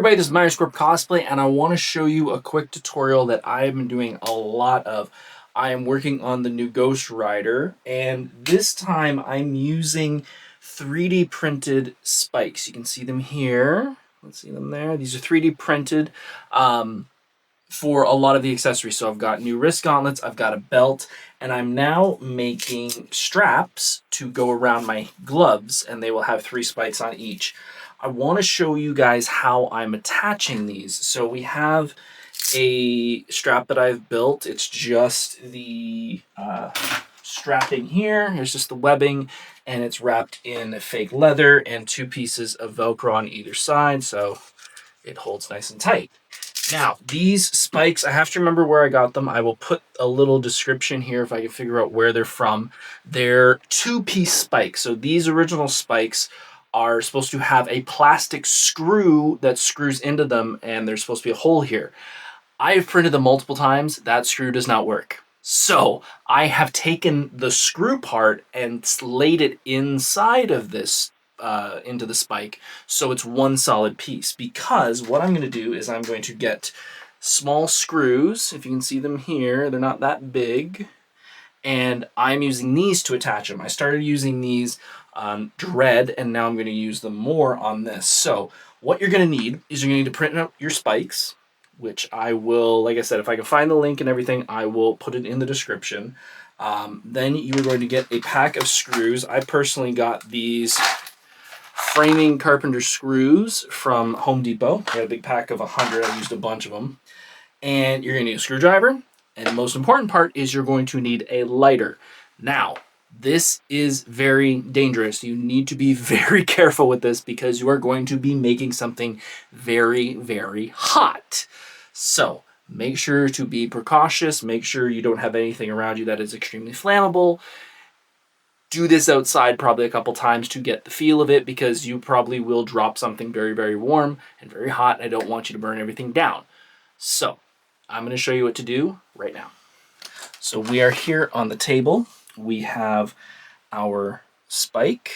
everybody, this is Corp Cosplay, and I want to show you a quick tutorial that I have been doing a lot of. I am working on the new Ghost Rider, and this time I'm using 3D printed spikes. You can see them here. Let's see them there. These are 3D printed for a lot of the accessories. So I've got new wrist gauntlets, I've got a belt, and I'm now making straps to go around my gloves, and they will have 3 spikes on each. I want to show you guys how I'm attaching these. So we have a strap that I've built. It's just the strapping here. Here's just the webbing, and it's wrapped in fake leather and 2 pieces of Velcro on either side, so it holds nice and tight. Now, these spikes, I have to remember where I got them. I will put a little description here if I can figure out where they're from. They're 2-piece spikes. So these original spikes are supposed to have a plastic screw that screws into them, and there's supposed to be a hole here. I have printed them multiple times. That screw does not work. So I have taken the screw part and laid it inside of this into the spike, so it's one solid piece. Because what I'm going to do is I'm going to get small screws. If you can see them here, they're not that big, and I'm using these to attach them. I started using these on Dread, and now I'm going to use them more on this. So what you're going to need is you're going to need to print out your spikes, which I will, like I said, if I can find the link and everything, I will put it in the description. Then you are going to get a pack of screws. I personally got these framing carpenter screws from Home Depot. I got a big pack of 100. I used a bunch of them. And you're going to need a screwdriver. And the most important part is you're going to need a lighter. Now, this is very dangerous. You need to be very careful with this because you are going to be making something very, very hot. So make sure to be precautious. Make sure you don't have anything around you that is extremely flammable. Do this outside probably a couple times to get the feel of it, because you probably will drop something very, very warm and very hot, and I don't want you to burn everything down. So I'm going to show you what to do right now. So we are here on the table. We have our spike,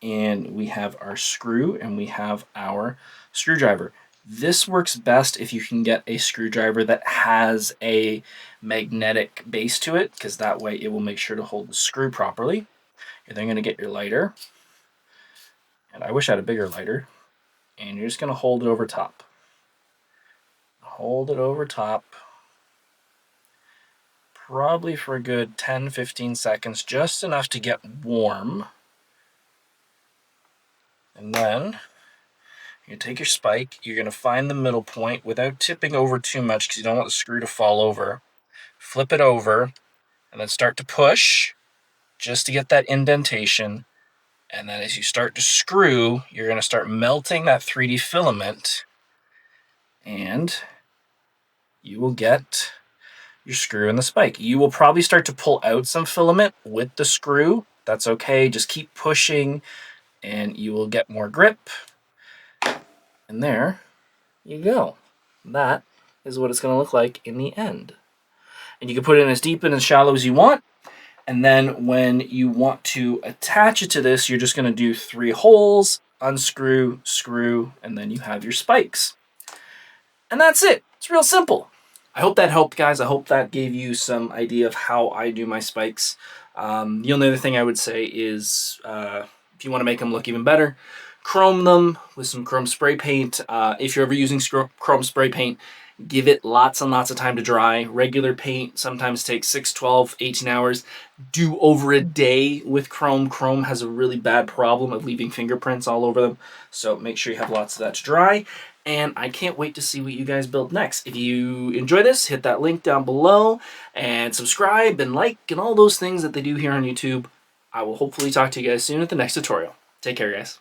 and we have our screw, and we have our screwdriver. This works best if you can get a screwdriver that has a magnetic base to it, because that way it will make sure to hold the screw properly. You're then going to get your lighter, and I wish I had a bigger lighter, and you're just going to hold it over top. Hold it over top, probably for a good 10-15 seconds, just enough to get warm. And then you take your spike, you're going to find the middle point without tipping over too much because you don't want the screw to fall over. Flip it over, and then start to push just to get that indentation. And then as you start to screw, you're going to start melting that 3D filament, and you will get your screw and the spike. You will probably start to pull out some filament with the screw. That's okay. Just keep pushing, and you will get more grip. And there you go. That is what it's going to look like in the end. And you can put it in as deep and as shallow as you want. And then when you want to attach it to this, you're just going to do 3 holes, unscrew, screw, and then you have your spikes. And that's it. It's real simple. I hope that helped, guys. I hope that gave you some idea of how I do my spikes. The only other thing I would say is if you want to make them look even better, chrome them with some chrome spray paint. If you're ever using chrome spray paint, give it lots and lots of time to dry. Regular paint sometimes takes 6, 12, 18 hours. Do over a day with chrome. Chrome has a really bad problem of leaving fingerprints all over them, so make sure you have lots of that to dry. And I can't wait to see what you guys build next. If you enjoy this, hit that link down below and subscribe and like and all those things that they do here on YouTube. I will hopefully talk to you guys soon at the next tutorial. Take care, guys.